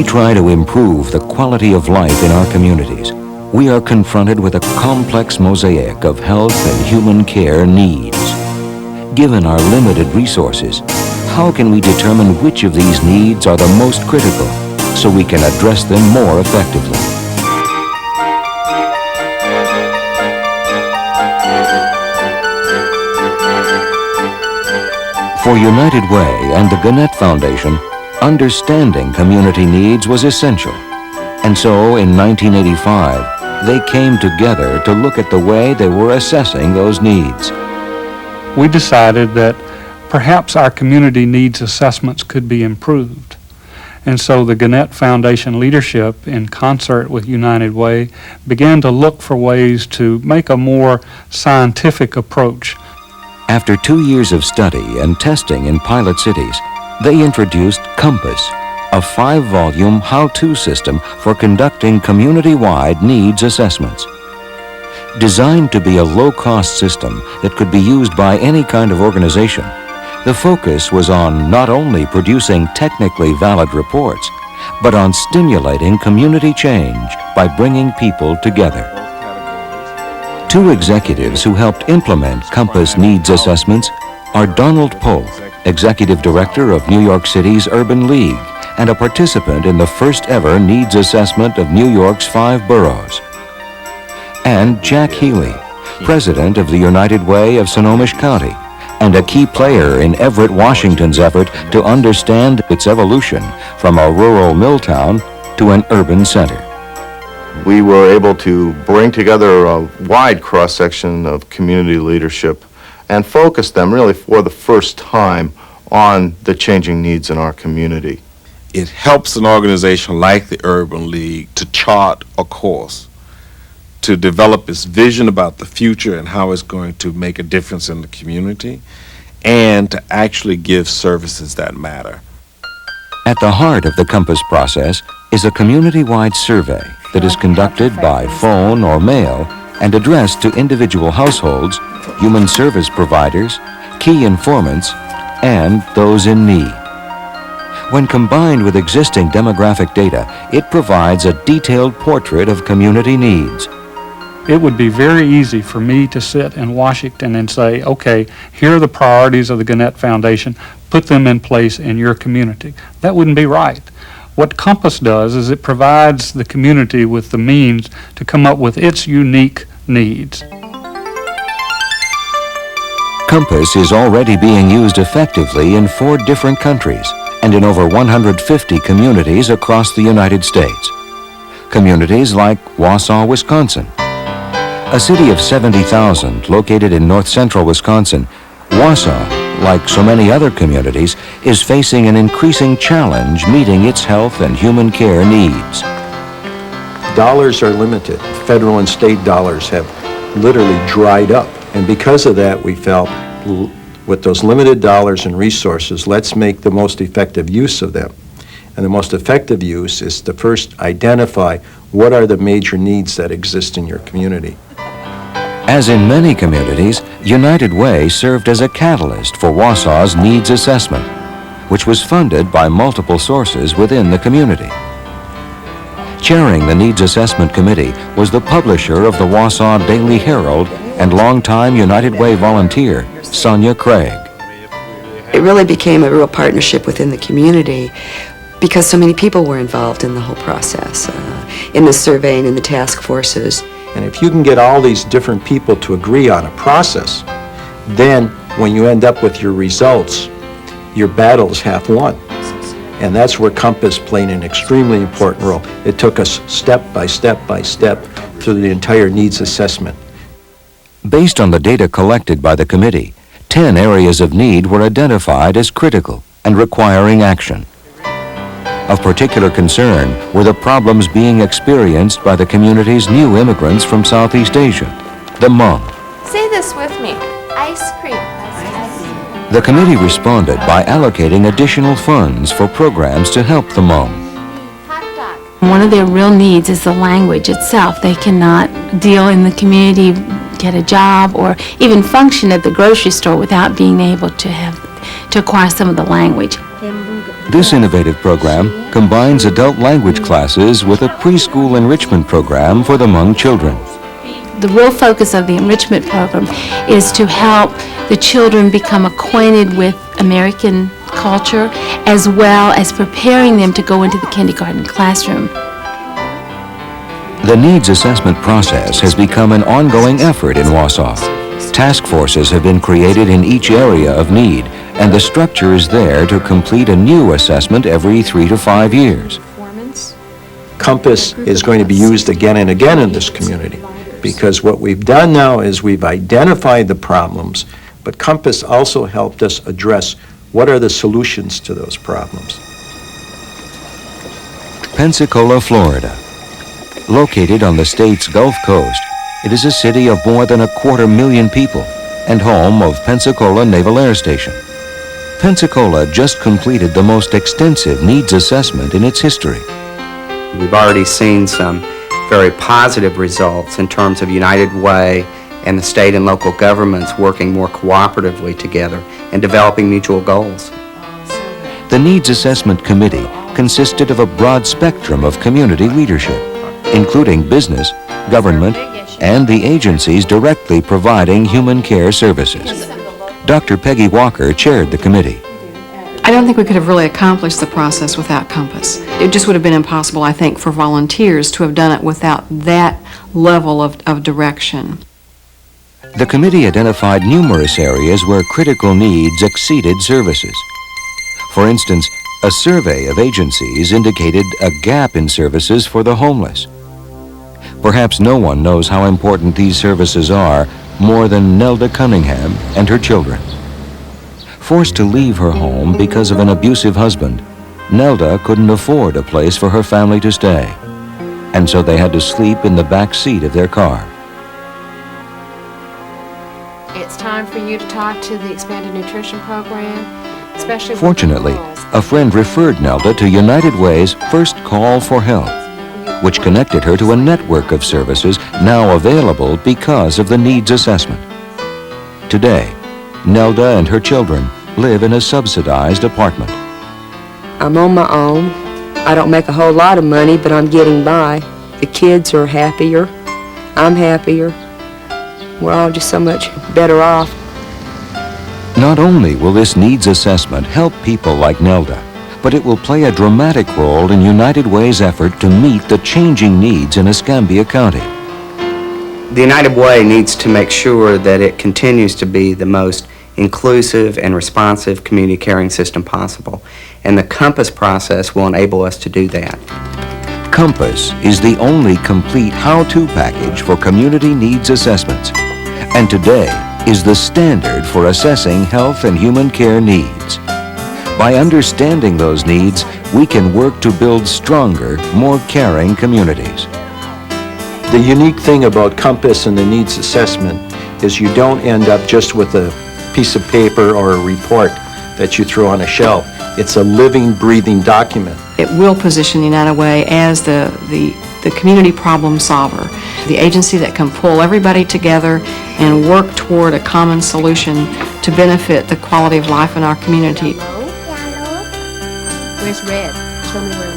try to improve the quality of life in our communities, we are confronted with a complex mosaic of health and human care needs. Given our limited resources, how can we determine which of these needs are the most critical so we can address them more effectively? For United Way and the Gannett Foundation, understanding community needs was essential. And so in 1985, they came together to look at the way they were assessing those needs. We decided that perhaps our community needs assessments could be improved. And so the Gannett Foundation leadership, in concert with United Way, began to look for ways to make a more scientific approach. After 2 years of study and testing in pilot cities, they introduced Compass, a 5-volume how-to system for conducting community-wide needs assessments. Designed to be a low-cost system that could be used by any kind of organization, the focus was on not only producing technically valid reports, but on stimulating community change by bringing people together. 2 executives who helped implement Compass needs assessments are Donald Polk, Executive Director of New York City's Urban League and a participant in the first ever needs assessment of New York's 5 boroughs, and Jack Healy, President of the United Way of Snohomish County, and a key player in Everett, Washington's effort to understand its evolution from a rural mill town to an urban center. We were able to bring together a wide cross-section of community leadership and focus them really for the first time on the changing needs in our community. It helps an organization like the Urban League to chart a course, to develop its vision about the future and how it's going to make a difference in the community, and to actually give services that matter. At the heart of the Compass process is a community-wide survey that is conducted by phone or mail and addressed to individual households, human service providers, key informants, and those in need. When combined with existing demographic data, it provides a detailed portrait of community needs. It would be very easy for me to sit in Washington and say, okay, here are the priorities of the Gannett Foundation, put them in place in your community. That wouldn't be right. What Compass does is it provides the community with the means to come up with its unique needs. Compass is already being used effectively in 4 different countries and in over 150 communities across the United States. Communities like Wausau, Wisconsin. A city of 70,000 located in north-central Wisconsin, Wausau, like so many other communities, is facing an increasing challenge meeting its health and human care needs. Dollars are limited. Federal and state dollars have literally dried up. And because of that, we felt with those limited dollars and resources, let's make the most effective use of them. And the most effective use is to first identify what are the major needs that exist in your community. As in many communities, United Way served as a catalyst for Wausau's needs assessment, which was funded by multiple sources within the community. Chairing the Needs Assessment Committee was the publisher of the Wausau Daily Herald and longtime United Way volunteer, Sonia Craig. It really became a real partnership within the community because so many people were involved in the whole process, in the surveying and the task forces. And if you can get all these different people to agree on a process, then when you end up with your results, your battle is half won. And that's where Compass played an extremely important role. It took us step by step by step through the entire needs assessment. Based on the data collected by the committee, 10 areas of need were identified as critical and requiring action. Of particular concern were the problems being experienced by the community's new immigrants from Southeast Asia, the Hmong. Say this with me. Ice cream. The committee responded by allocating additional funds for programs to help the Hmong. One of their real needs is the language itself. They cannot deal in the community, get a job, or even function at the grocery store without being able to acquire some of the language. This innovative program combines adult language classes with a preschool enrichment program for the Hmong children. The real focus of the enrichment program is to help the children become acquainted with American culture as well as preparing them to go into the kindergarten classroom. The needs assessment process has become an ongoing effort in Wausau. Task forces have been created in each area of need, and the structure is there to complete a new assessment every 3 to 5 years. Compass is going to be used again and again in this community, because what we've done now is we've identified the problems, but Compass also helped us address what are the solutions to those problems. Pensacola, Florida. Located on the state's Gulf Coast, it is a city of more than 250,000 people and home of Pensacola Naval Air Station. Pensacola just completed the most extensive needs assessment in its history. We've already seen some very positive results in terms of United Way and the state and local governments working more cooperatively together and developing mutual goals. The Needs Assessment Committee consisted of a broad spectrum of community leadership, including business, government, and the agencies directly providing human care services. Dr. Peggy Walker chaired the committee. I don't think we could have really accomplished the process without Compass. It just would have been impossible, I think, for volunteers to have done it without that level of direction. The committee identified numerous areas where critical needs exceeded services. For instance, a survey of agencies indicated a gap in services for the homeless. Perhaps no one knows how important these services are more than Nelda Cunningham and her children. Forced to leave her home because of an abusive husband, Nelda couldn't afford a place for her family to stay, and so they had to sleep in the back seat of their car. It's time for you to talk to the expanded nutrition program, especially with Fortunately, girls. a friend referred Nelda to United Way's First Call for Help, which connected her to a network of services now available because of the needs assessment. Today, Nelda and her children live in a subsidized apartment. I'm on my own. I don't make a whole lot of money, but I'm getting by. The kids are happier. I'm happier. We're all just so much better off. Not only will this needs assessment help people like Nelda, but it will play a dramatic role in United Way's effort to meet the changing needs in Escambia County. The United Way needs to make sure that it continues to be the most inclusive and responsive community caring system possible, and the Compass process will enable us to do that. Compass is the only complete how-to package for community needs assessments, and today is the standard for assessing health and human care needs. By understanding those needs, we can work to build stronger, more caring communities. The unique thing about Compass and the needs assessment is you don't end up just with a piece of paper or a report that you throw on a shelf. It's a living, breathing document. It will position United Way as the community problem solver, the agency that can pull everybody together and work toward a common solution to benefit the quality of life in our community. Where's red? Show me where